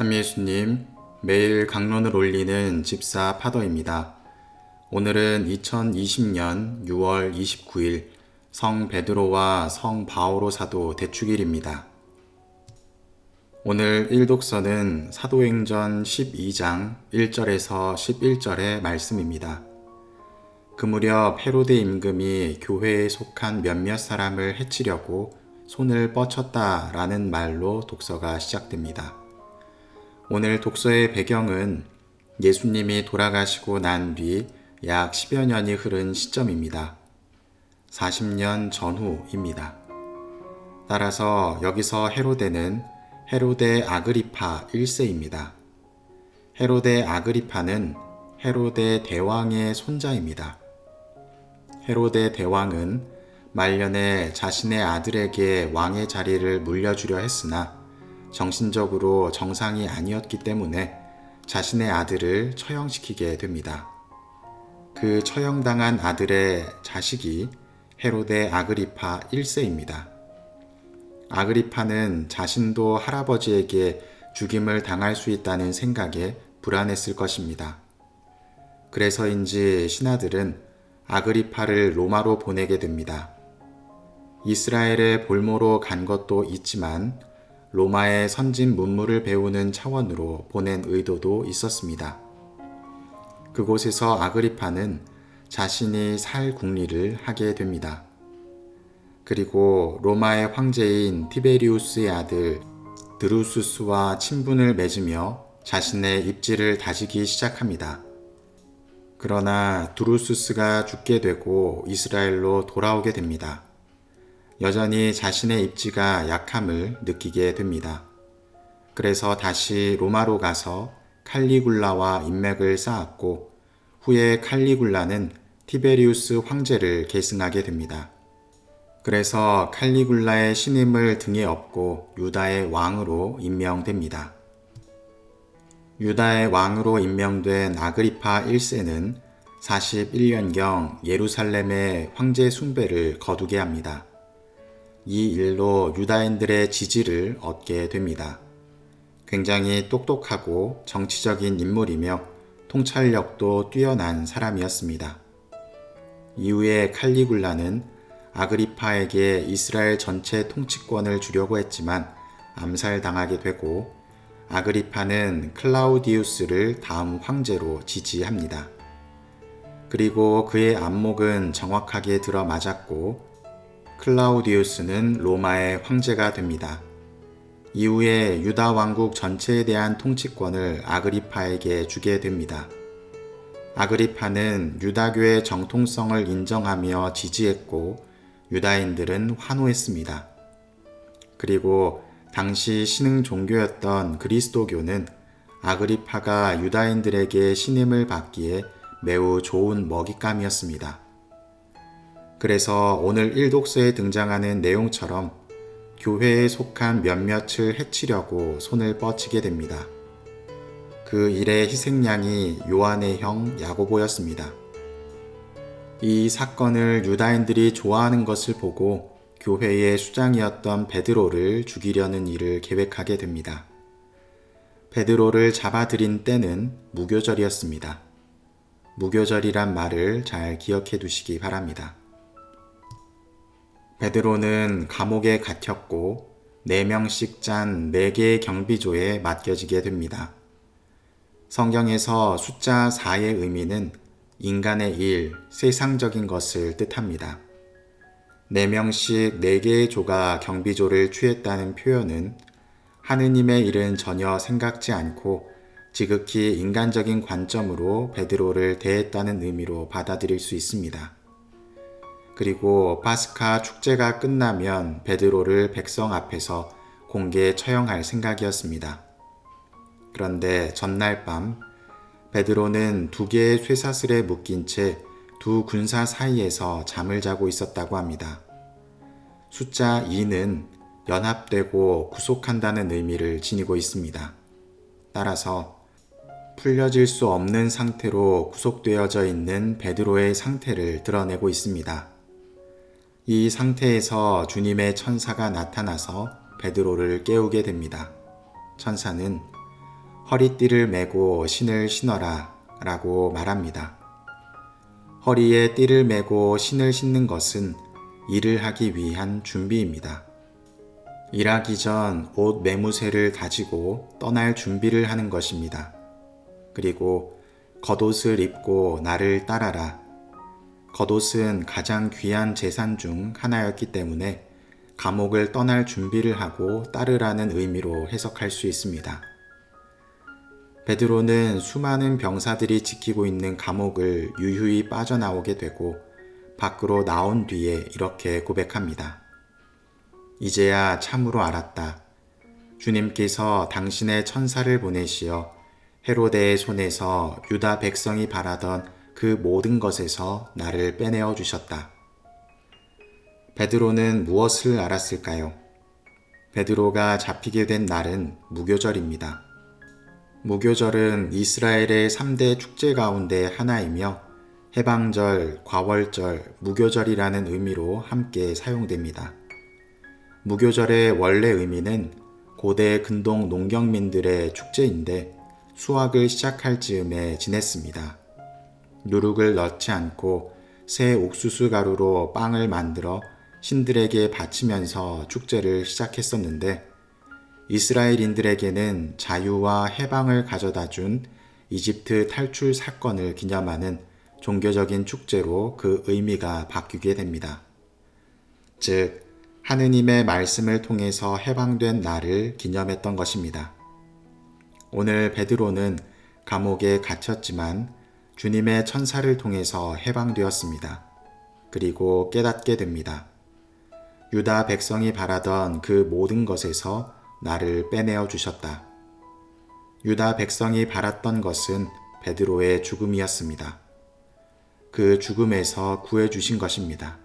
참 예수님, 매일 강론을 올리는 집사 파더입니다. 오늘은 2020년 6월 29일 성 베드로와 성 바오로 사도 대축일입니다. 오늘 일독서는 사도행전 12장 1절에서 11절의 말씀입니다. 그 무렵 헤로데 임금이 교회에 속한 몇몇 사람을 해치려고 손을 뻗쳤다라는 말로 독서가 시작됩니다. 오늘 독서의 배경은 예수님이 돌아가시고 난 뒤 약 10여 년이 흐른 시점입니다. 40년 전후입니다. 따라서 여기서 헤로데는 헤로데 아그리파 1세입니다. 헤로데 아그리파는 헤로데 대왕의 손자입니다. 헤로데 대왕은 말년에 자신의 아들에게 왕의 자리를 물려주려 했으나 정신적으로 정상이 아니었기 때문에 자신의 아들을 처형시키게 됩니다. 그 처형당한 아들의 자식이 헤로데 아그리파 1세입니다. 아그리파는 자신도 할아버지에게 죽임을 당할 수 있다는 생각에 불안했을 것입니다. 그래서인지 신하들은 아그리파를 로마로 보내게 됩니다. 이스라엘의 볼모로 간 것도 있지만 로마의 선진 문물을 배우는 차원으로 보낸 의도도 있었습니다. 그곳에서 아그리파는 자신이 살 국리를 하게 됩니다. 그리고 로마의 황제인 티베리우스의 아들 드루수스와 친분을 맺으며 자신의 입지를 다지기 시작합니다. 그러나 드루수스가 죽게 되고 이스라엘로 돌아오게 됩니다. 여전히 자신의 입지가 약함을 느끼게 됩니다. 그래서 다시 로마로 가서 칼리굴라와 인맥을 쌓았고 후에 칼리굴라는 티베리우스 황제를 계승하게 됩니다. 그래서 칼리굴라의 신임을 등에 업고 유다의 왕으로 임명됩니다. 유다의 왕으로 임명된 아그리파 1세는 41년경 예루살렘의 황제 숭배를 거두게 합니다. 이 일로 유다인들의 지지를 얻게 됩니다. 굉장히 똑똑하고 정치적인 인물이며 통찰력도 뛰어난 사람이었습니다. 이후에 칼리굴라는 아그리파에게 이스라엘 전체 통치권을 주려고 했지만 암살당하게 되고 아그리파는 클라우디우스를 다음 황제로 지지합니다. 그리고 그의 안목은 정확하게 들어맞았고 클라우디우스는 로마의 황제가 됩니다. 이후에 유다 왕국 전체에 대한 통치권을 아그리파에게 주게 됩니다. 아그리파는 유다교의 정통성을 인정하며 지지했고 유다인들은 환호했습니다. 그리고 당시 신흥 종교였던 그리스도교는 아그리파가 유다인들에게 신임을 받기에 매우 좋은 먹잇감이었습니다. 그래서 오늘 일독서에 등장하는 내용처럼 교회에 속한 몇몇을 해치려고 손을 뻗치게 됩니다. 그 일의 희생양이 요한의 형 야고보였습니다. 이 사건을 유다인들이 좋아하는 것을 보고 교회의 수장이었던 베드로를 죽이려는 일을 계획하게 됩니다. 베드로를 잡아들인 때는 무교절이었습니다. 무교절이란 말을 잘 기억해 두시기 바랍니다. 베드로는 감옥에 갇혔고 4명씩 짠 4개의 경비조에 맡겨지게 됩니다. 성경에서 숫자 4의 의미는 인간의 일, 세상적인 것을 뜻합니다. 4명씩 4개의 조가 경비조를 취했다는 표현은 하느님의 일은 전혀 생각지 않고 지극히 인간적인 관점으로 베드로를 대했다는 의미로 받아들일 수 있습니다. 그리고 파스카 축제가 끝나면 베드로를 백성 앞에서 공개 처형할 생각이었습니다. 그런데 전날 밤 베드로는 2개의 쇠사슬에 묶인 채 2 군사 사이에서 잠을 자고 있었다고 합니다. 숫자 2는 연합되고 구속한다는 의미를 지니고 있습니다. 따라서 풀려질 수 없는 상태로 구속되어져 있는 베드로의 상태를 드러내고 있습니다. 이 상태에서 주님의 천사가 나타나서 베드로를 깨우게 됩니다. 천사는 허리띠를 메고 신을 신어라 라고 말합니다. 허리에 띠를 메고 신을 신는 것은 일을 하기 위한 준비입니다. 일하기 전 옷 매무새를 가지고 떠날 준비를 하는 것입니다. 그리고 겉옷을 입고 나를 따라라. 겉옷은 가장 귀한 재산 중 하나였기 때문에 감옥을 떠날 준비를 하고 따르라는 의미로 해석할 수 있습니다. 베드로는 수많은 병사들이 지키고 있는 감옥을 유유히 빠져나오게 되고 밖으로 나온 뒤에 이렇게 고백합니다. 이제야 참으로 알았다. 주님께서 당신의 천사를 보내시어 헤로데의 손에서 유다 백성이 바라던 그 모든 것에서 나를 빼내어 주셨다. 베드로는 무엇을 알았을까요? 베드로가 잡히게 된 날은 무교절입니다. 무교절은 이스라엘의 3대 축제 가운데 하나이며 해방절, 과월절, 무교절이라는 의미로 함께 사용됩니다. 무교절의 원래 의미는 고대 근동 농경민들의 축제인데 수확을 시작할 즈음에 지냈습니다. 누룩을 넣지 않고 새 옥수수 가루로 빵을 만들어 신들에게 바치면서 축제를 시작했었는데 이스라엘인들에게는 자유와 해방을 가져다 준 이집트 탈출 사건을 기념하는 종교적인 축제로 그 의미가 바뀌게 됩니다. 즉, 하느님의 말씀을 통해서 해방된 날을 기념했던 것입니다. 오늘 베드로는 감옥에 갇혔지만 주님의 천사를 통해서 해방되었습니다. 그리고 깨닫게 됩니다. 유다 백성이 바라던 그 모든 것에서 나를 빼내어 주셨다. 유다 백성이 바랐던 것은 베드로의 죽음이었습니다. 그 죽음에서 구해주신 것입니다.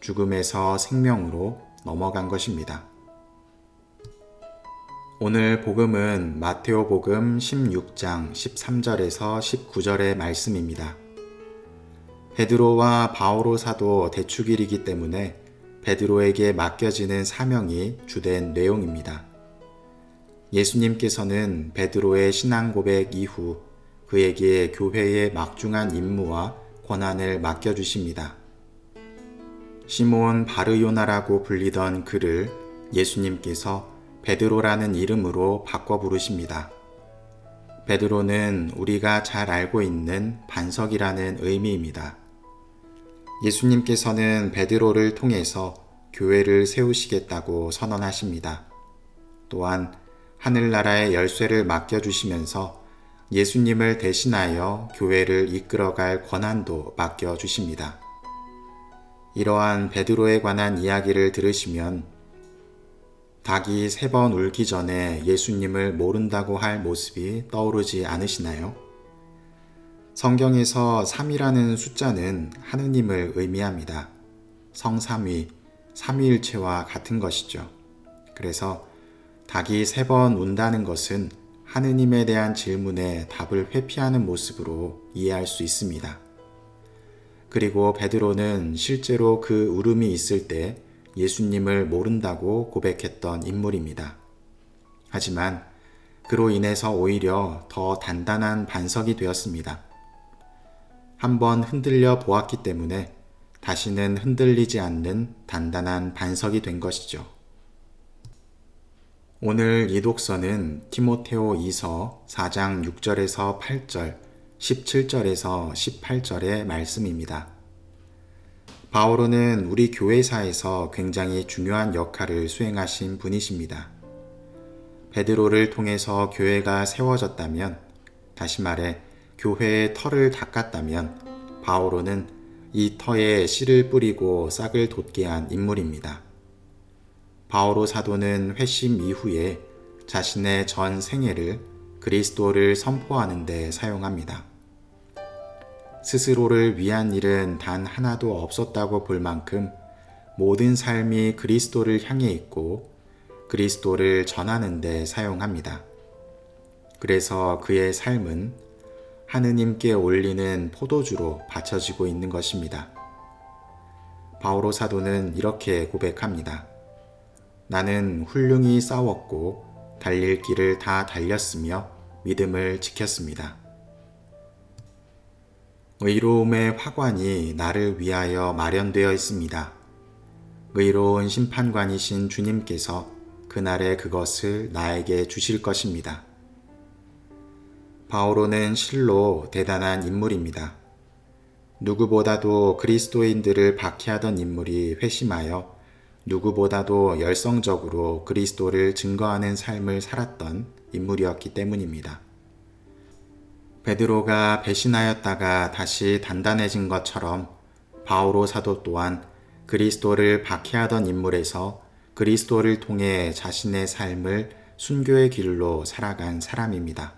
죽음에서 생명으로 넘어간 것입니다. 오늘 복음은 마테오 복음 16장 13절에서 19절의 말씀입니다. 베드로와 바오로 사도 대축일이기 때문에 베드로에게 맡겨지는 사명이 주된 내용입니다. 예수님께서는 베드로의 신앙 고백 이후 그에게 교회의 막중한 임무와 권한을 맡겨주십니다. 시몬 바르요나라고 불리던 그를 예수님께서 베드로라는 이름으로 바꿔 부르십니다. 베드로는 우리가 잘 알고 있는 반석이라는 의미입니다. 예수님께서는 베드로를 통해서 교회를 세우시겠다고 선언하십니다. 또한 하늘나라의 열쇠를 맡겨주시면서 예수님을 대신하여 교회를 이끌어갈 권한도 맡겨주십니다. 이러한 베드로에 관한 이야기를 들으시면 닭이 3번 울기 전에 예수님을 모른다고 할 모습이 떠오르지 않으시나요? 성경에서 3이라는 숫자는 하느님을 의미합니다. 성삼위, 삼위일체와 같은 것이죠. 그래서 닭이 3번 운다는 것은 하느님에 대한 질문에 답을 회피하는 모습으로 이해할 수 있습니다. 그리고 베드로는 실제로 그 울음이 있을 때 예수님을 모른다고 고백했던 인물입니다. 하지만 그로 인해서 오히려 더 단단한 반석이 되었습니다. 한번 흔들려 보았기 때문에 다시는 흔들리지 않는 단단한 반석이 된 것이죠. 오늘 이 독서는 디모데오 2서 4장 6절에서 8절, 17절에서 18절의 말씀입니다. 바오로는 우리 교회사에서 굉장히 중요한 역할을 수행하신 분이십니다. 베드로를 통해서 교회가 세워졌다면, 다시 말해 교회의 터를 닦았다면 바오로는 이 터에 씨를 뿌리고 싹을 돋게 한 인물입니다. 바오로 사도는 회심 이후에 자신의 전 생애를 그리스도를 선포하는 데 사용합니다. 스스로를 위한 일은 단 하나도 없었다고 볼 만큼 모든 삶이 그리스도를 향해 있고 그리스도를 전하는 데 사용합니다. 그래서 그의 삶은 하느님께 올리는 포도주로 바쳐지고 있는 것입니다. 바오로 사도는 이렇게 고백합니다. 나는 훌륭히 싸웠고 달릴 길을 다 달렸으며 믿음을 지켰습니다. 의로움의 화관이 나를 위하여 마련되어 있습니다. 의로운 심판관이신 주님께서 그날에 그것을 나에게 주실 것입니다. 바오로는 실로 대단한 인물입니다. 누구보다도 그리스도인들을 박해하던 인물이 회심하여 누구보다도 열성적으로 그리스도를 증거하는 삶을 살았던 인물이었기 때문입니다. 베드로가 배신하였다가 다시 단단해진 것처럼 바오로 사도 또한 그리스도를 박해하던 인물에서 그리스도를 통해 자신의 삶을 순교의 길로 살아간 사람입니다.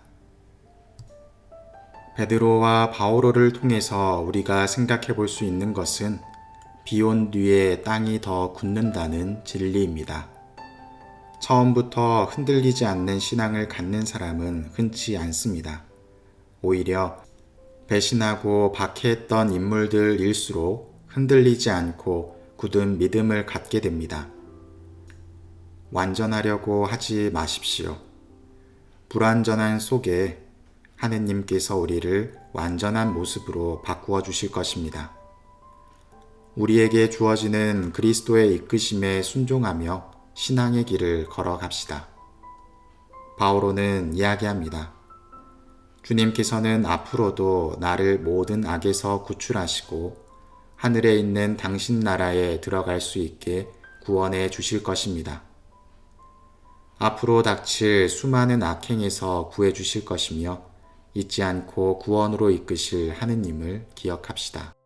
베드로와 바오로를 통해서 우리가 생각해 볼 수 있는 것은 비온 뒤에 땅이 더 굳는다는 진리입니다. 처음부터 흔들리지 않는 신앙을 갖는 사람은 흔치 않습니다. 오히려 배신하고 박해했던 인물들일수록 흔들리지 않고 굳은 믿음을 갖게 됩니다. 완전하려고 하지 마십시오. 불완전한 속에 하느님께서 우리를 완전한 모습으로 바꾸어 주실 것입니다. 우리에게 주어지는 그리스도의 이끄심에 순종하며 신앙의 길을 걸어갑시다. 바오로는 이야기합니다. 주님께서는 앞으로도 나를 모든 악에서 구출하시고 하늘에 있는 당신 나라에 들어갈 수 있게 구원해 주실 것입니다. 앞으로 닥칠 수많은 악행에서 구해 주실 것이며 잊지 않고 구원으로 이끄실 하느님을 기억합시다.